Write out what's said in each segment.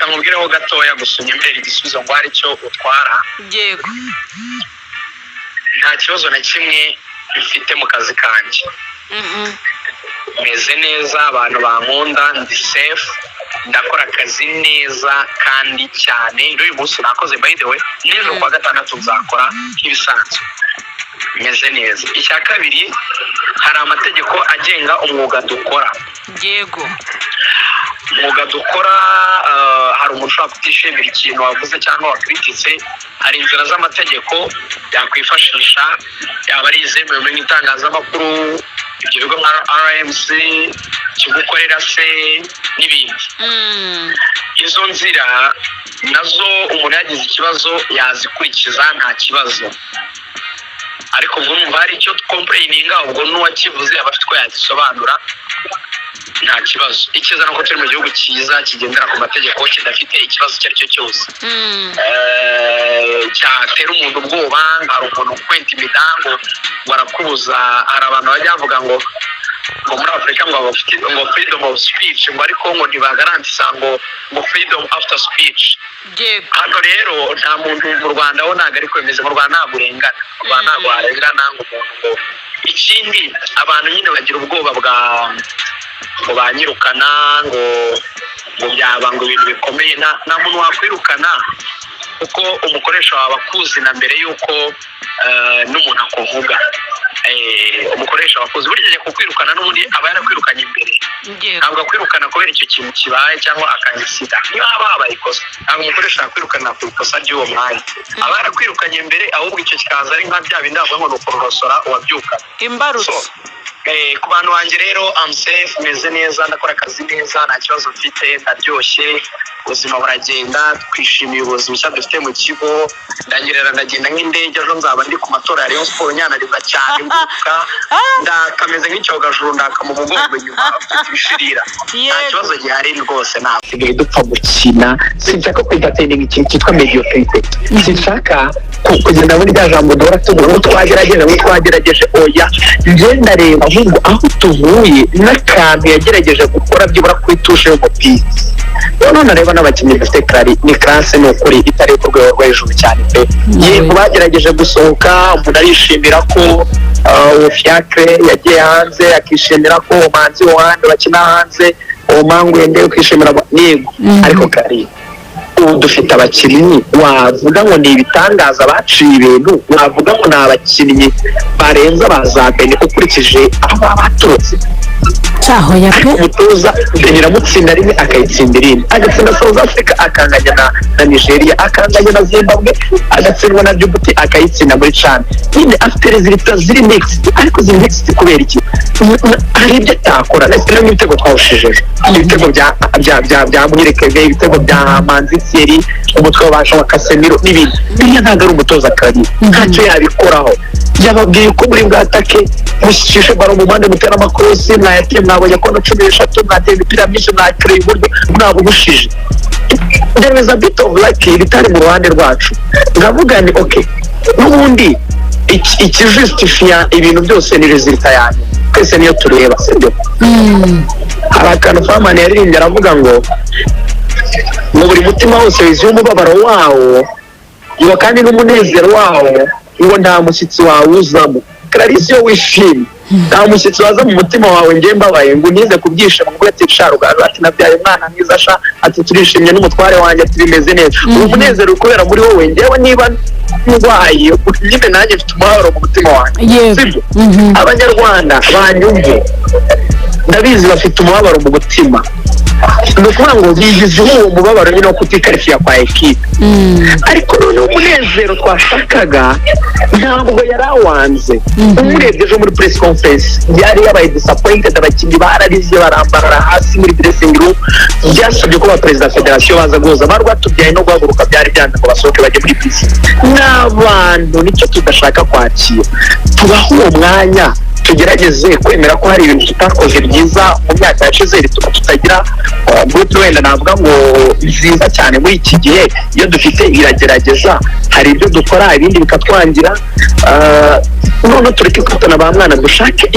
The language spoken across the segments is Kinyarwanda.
reka nkubwireho gatoya gusumya imbere igisubizo ngo hari icyo utwara. Yego. Nta kibazo na kimwe bifite mu kazi kanjye. Meze neza, abantu bankunda, ndi safe, ndakora akazi neza kandi cyane. Uyu munsi nakoze by the way, n'ejo kwa gatandatu nzakora nk'ibisanzwe. Meze neza. Icya kabiri, hari amategeko agenga umwuga dukora. Yego. Umwuga dukora, hari umuntu ushobora kutishimira ikintu wavuze cyangwa wakrititse. Hari inzira z'amategeko yakwifashisha, yaba ari izemewe mu itangazamakuru, ibyo bigo nka RMC, kigukorera se n'ibindi. Izo nzira nazo umuntu yagize ikibazo yazikurikiza nta kibazo, ariko urumva hari icyo complaininga, ubwo n'uwakivuze aba afite ko yagisobanura, nta kibazo. Ikiza nuko turi mu gihugu cyiza kigendera ku mategeko, kidafite ikibazo icyo ari cyo cyose cyatera umuntu ubwoba. Hari umuntu kwenta imidango barakubuza. Hari abantu bajya bavuga ngo muri Afurika ngo freedom of speech, ngo ariko ngo ntibagarantisa ngo freedom after speech. Hano rero nta muntu mu Rwanda ho ntabwo ari kwemeza. Mu Rwanda ntabwo urengana, mu Rwanda ntabwo harengana ngo umuntu ngo. Ikindi abantu nyine bagira ubwoba ngo banyirukana, ngo byaba ngo ibintu bikomeye. Nta muntu wakwirukana kuko umukoresha wawe akuzi na mbere yuko n'umuntu akuvuga. Umukoresha wakuzi burya ajya kukwirukana n'ubundi aba yarakwirukanye imbere, ntabwo akwirukana kubera icyo kintu kibaye cyangwa akagisida. Niba haba habaye ikosa, ntabwo umukoresha yakwirukana ku ikosa ry'uwo mwanya, aba yarakwirukanye imbere, ahubwo icyo kikaza ari nka bya bindi avuga ngo ni ukurorosora uwabyuka imbarutso. Ku bantu banjye rero I'm safe, meze neza, ndakora akazi neza, nta kibazo mfite, ndaryoshye, ubuzima buragenda, twishimiye ubuzima bushya dufite mu kigo. Ndagenda nk'indege, ejo nzaba ndi ku matora ya Rayon Sport nyanariza cyane mvuka, ndakameze nk'icyogajuru, ndaka mu mugongo inyuma afite ibishirira. Nta kibazo gihari rwose. Nasigaye dupfa gukina, sinshaka kwidateninga ikintu cyitwa mediocrity. Sinshaka kugenda muri rya jambo duhora tuvuga ngo twagerageje. Oya, njye ndareba ahubwo aho tuvuye n'akantu yagerageje gukora byibura ku itushe y'umupira. None nareba n'abakinnyi dufite ni classe, ni ukuri itari ku rwego rwo hejuru cyane pe. Yego bagerageje gusohoka, umuntu arishimira ko Fiacre yagiye hanze, akishimira ko Manzi wandi bakina hanze, Mangu yendeye kwishimira yego. Ariko kari ubu dufite abakinnyi wavuga ngo ni ibitangaza baciye ibintu, wavuga ngo ni abakinnyi barenza bazabene ukurikije aho baturutse. Cyaho ya pe umutoza biramutsinda rimwe akayitsinda irindi, agatsinda South Africa akanganya na Nigeria, akanganya na Zimbabwe, agatsindwa na Djibouti akayitsinda muri CHAN. Nyine afite resultats ziri mixed, ariko ziri mixed kubera iki? Hari ibyo atakora. Ndetse n'ibitego twawushije, ibitego bya Munyekeve, ibitego bya Manzi Thierry, umutwe wabasha wa Casemiro n'ibindi. Biriya ntabwo ari umutoza kabiri, ntacyo yabikoraho. Yababwiye ko muri bwatake mushyishe baro mu mpande mutera amakorosi, mwayateye mwabonye ko na 13 mwateye imipira myinshi, mwakireye uburyo mwabugushije. There is a bit of luck bitari mu ruhande rwacu. Ngavuga ni okay, n'ubundi ikijustifia ibintu byose ni resultat yanyu, twese niyo tureba, sibyo? Hari akantu Famani yaririmbye aravuga ngo mu buri mutima wose wiziye umubabaro wawo, ngo kandi n'umunezero wawo, ngo nta mushyitsi wawe uzamo. Clarisse iyo wishimye, nta mushyitsi waza mu mutima wawe ngiye mbabaye ngo unize kubyishimo ngo ati sharugaza ati nabyaye umwana mwiza sha ati turishimye n'umutware wanjye tubimeze neza. Umunezero ukubera muri wowe, ngewe niba ndwaye nyine nanjye mfite umubabaro mu mutima wanjye, sibyo? Abanyarwanda banyumve, ndabizi bafite umubabaro mu mutima, ni ukuvuga ngo bigizeho uwo mubabaro nyine wo kutikarifiya kwa ekipe. Ariko noneho umunezero twashakaga ntabwo yari awanze. Umurebye ejo muri press conference yari yabaye disappointed, abakinnyi bararize barambarara hasi muri dressing room. Byasabye ko perezida wa federasiyo baza guhuza barwatubyaye no guhaguruka, byari byanze ngo basohoke bajye muri bisi. N'abantu nicyo tudashaka kwakira, tubaho uwo mwanya, tugerageze kwemera ko hari ibintu tutakoze byiza mu myaka yashize bituma tutagira group wenda navuga ngo nziza cyane muri iki gihe. Iyo dufite iragerageza, hari ibyo dukora ibindi bikatwangira. None tureke kwitana ba mwana, dushake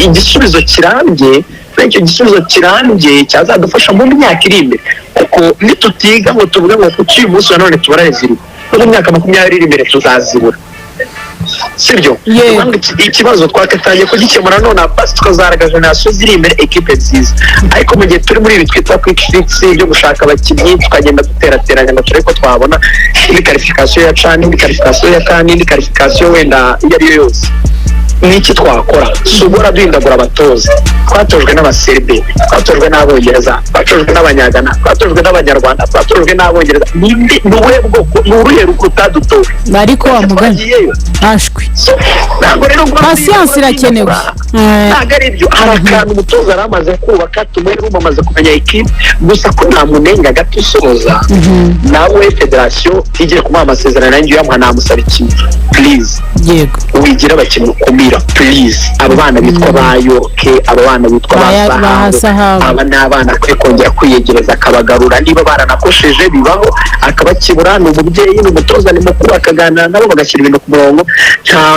igisubizo kirambye icyo gisubizo kirambye cyazadufasha mu myaka iri imbere, kuko nitutiga ngo tuvuge ngo kuki uyu munsi wa none tubarane ziri mu myaka 20 iri imbere tuzazibura, sibyo? Ikibazo twakatangiye kugikemura none basi tukazaraga generasiyo ziri imbere ekipe nziza, ariko mu gihe turi muri ibi twita quick fix byo gushaka abakinnyi tukagenda duterateranya ngo turebe ko twabona indi qualification ya CHAN, indi qualification ya CAN, indi qualification wenda iyo ari yo yose, niki twakora? Subora duhindagura abatoza, twatojwe n'abaserbe, twatojwe n'abongereza, twatojwe n'abanyagana, twatojwe n'abanyarwanda, twatojwe n'abongereza, n'ubuhe bwoko n'uruhe rukuta dutowe ariko wamugaye ashwi ntabwo rero patience irakenewe, ntabwo ari byo. Hari akantu umutoza aramaze kubaka tumwe rumaze kumenya ekipe, gusa ko nta munenga gato usoza nawe federation igiye kumuha amasezerano nanjye yamuha namusaba ikintu please, yego wigira abakinnyi ukumira please, abo bana bitwa bayoke, abo bana bitwa basahabu, aba ni abana kwe kongera kwiyegereza akabagarura, niba baranakosheje bibaho akabakibura, ni umubyeyi ni umutoza ni mukuru, akaganira nabo bagashyira ibintu ku murongo,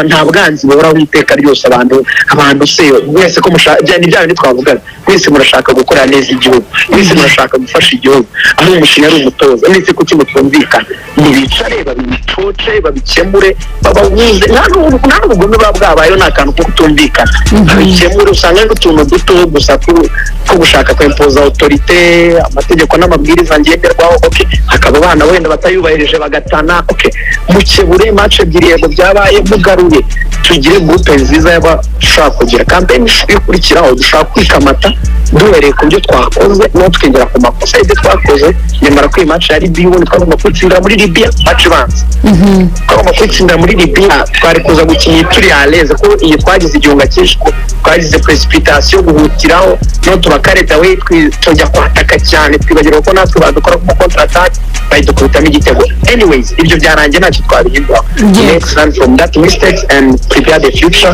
nta bwanzi buhoraho iteka ryose. Abantu se mwese ko mushaka ni bya bindi twavugaga, mwese murashaka gukorera neza igihugu, mwese murashaka gufasha igihugu, aho umushinga ari umutoza, mwese kuki mutumvikana? Nibicare babicoce babikemure babahuze, nta n'ubugome baba bwabayeho, nta kantu ko kutumvikana, babikemure. Usanga ari utuntu duto gusa ko gushaka kwempoza autorite, amategeko n'amabwiriza ngenderwaho, hakaba abana wenda batayubahirije bagatana, mukebure match ebyiri yego byabaye, mugaruye tugire groupe nziza y'abashaka kugira campaign ikurikiraho, dushaka kwikamata duhereye ku byo twakoze no twigera ku makosa y'ibyo twakoze. Nyamara ko iyi match yari biyo twagomba kwitsindira muri Libya match banze, twagomba kwitsindira muri Libya, twari kuza gukina turi aleze, ko iyi twagize igihunga cyinshi, twagize precipitation guhutiraho no tubakareta we tujya kwataka cyane, twibagirwa ko natwe badukora ku counter attack bayidukubitamo igitego. Anyways, ibyo byarangiye ntacyo twabihindura. Let's learn from that mistakes and prepare the future,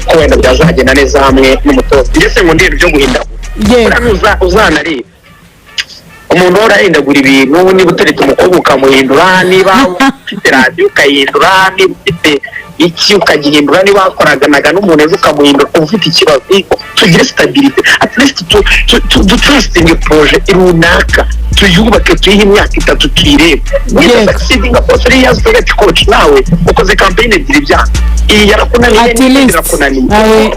ko wenda byazagenda neza hamwe n'umutoza. Ndetse ngo ndebe byo guhindagura, uzanareba umuntu urahindagura ibintu, niba uteretse umukobwa ukamuhindura, niba ufite radiyo ukayihindura, niba ufite iki ukagihindura, niba wakoranaga n'umuntu ejo ukamuhindura, ufite ikibazo. Tugire stability, at least to trusting project runaka, tuyubake tuyihe imyaka 3 tuyirebe. Niba succeeding for 3 years project coach, nawe ukoze campaign ebyiri byanga, iyi yarakunaniye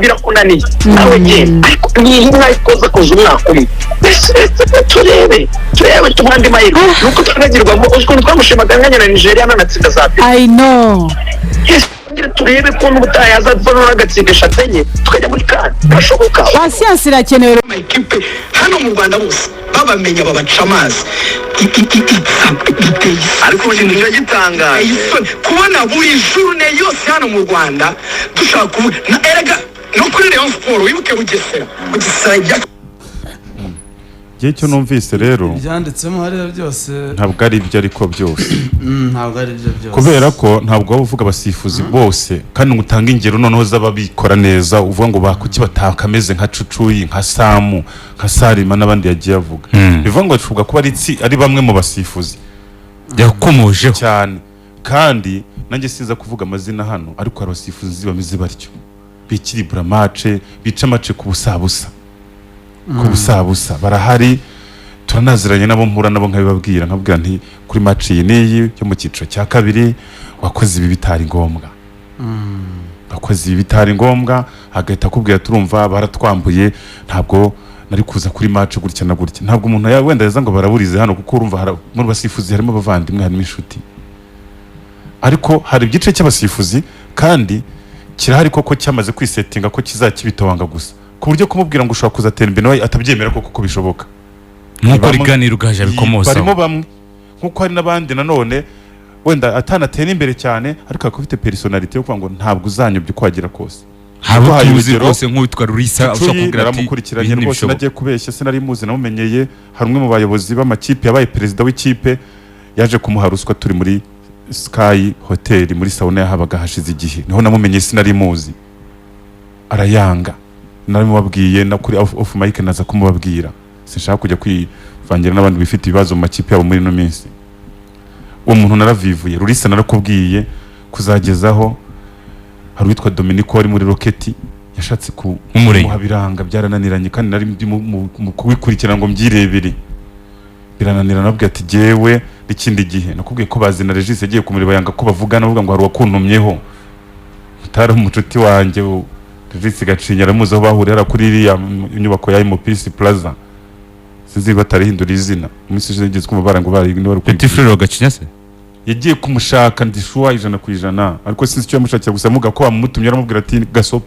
birakunaniye nawe genda, ariko niba mwayikoza koza umwaka umwe turebe tumwandi mahirwe, nuko twagirwamo ukuntu twamushimaga nkanya na Nigeria nanatsinda za I know. Turebe ko n'ubutaha yazavana n'agatsindisha tenye tukajya muri CAN, birashoboka. Patience irakenewe. Ekipe hano mu Rwanda bose babamenya babaca amazi, ariko ikintu cyagitangaje kubona buri journe yose hano mu Rwanda dushaka na erega no kuri Rayon Sport wibuke Bugesera cyo numvise rero byanditsemo hariya byose ntabwo ari ibyo, ariko byose ntabwo ari ibyo byose, kubera ko ntabwo waba uvuga abasifuzi bose kandi ngutanga ingero noneho z'ababikora neza, uvuga ngo bakuki batakameze nka Cucuyi, nka Samu, nka Salima n'abandi yagiye avuga. bivuga ngo ashobora kuba ari bamwe mu basifuzi yakomojeho cyane, kandi nanjye sinza kuvuga amazina hano, ariko abasifuzi bameze batyo, bikiribura match, bica match ku busabusa barahari, turanaziranye nabo, mpura nabo nkabibabwira, nkabwira nti kuri match iyi niyi yo mu cyiciro cya kabiri wakoze ibi bitari ngombwa, agahita akubwira turumva baratwambuye, ntabwo nari kuza kuri match gutya na gutya. Ntabwo umuntu wenda yaza ngo baraburize hano, kuko urumva muri basifuzi harimo abavandimwe, harimo inshuti, ariko hari igice cy'abasifuzi kandi kirahari koko cyamaze kwisetinga ko kizakibitawanga gusa, ku buryo kumubwira ngo ushobora kuzatera imbere nawe atabyemera kuko bishoboka. Nuko riganira ugaje bikomoza. Barimo bamwe nkuko hari nabandi nanone wenda atanatera imbere cyane, ariko akufite personality yo kuvuga ngo ntabwo uzanyobye kwagira kose. Habo hayuze rwose nk'uwitwa Rurisa ushaka kugira ati mukurikiranye rwose nagiye kubeshya, sinari muzi namumenyeye. Hari umwe mu bayobozi b'amakipe yabaye perezida w'ikipe, yaje kumuha ruswa turi muri Sky Hotel muri sauna yahabaga hashize igihe, niho namumenyeye, sinari muzi, arayanga. Narimubabwiye na kuri off mic naza kumubabwira, sinshaka kujya kwivangira n'abandi bifite ibibazo mu makipe yabo muri no minsi. Uwo muntu naravivuye, Rurisa narakubwiye kuzagezaho. Hari witwa Dominico wari muri Rocket yashatse Umurenge. kumuha biranga byarananiranye kandi nari ndi mu kubikurikirana ngo mbyirebere birananira nabwo ati jewe n'ikindi gihe nakubwiye ko bazina Regis yagiye kumureba yanga ko bavugana bavuga ngo hari wakuntumyeho utari umucuti wanjye Regis Gacinya aramuzi aho bahurira kuri iriya inyubako ya Imopisi Plaza sinzi batarihindura izina umunsi uje ngizwe umubara ngo bari bari Petit frère wa Gacinya se yagiye kumushaka ndishuwa 100% ariko sinzi icyo yamushakira gusa amuga ko bamutumye aramubwira ati gasopo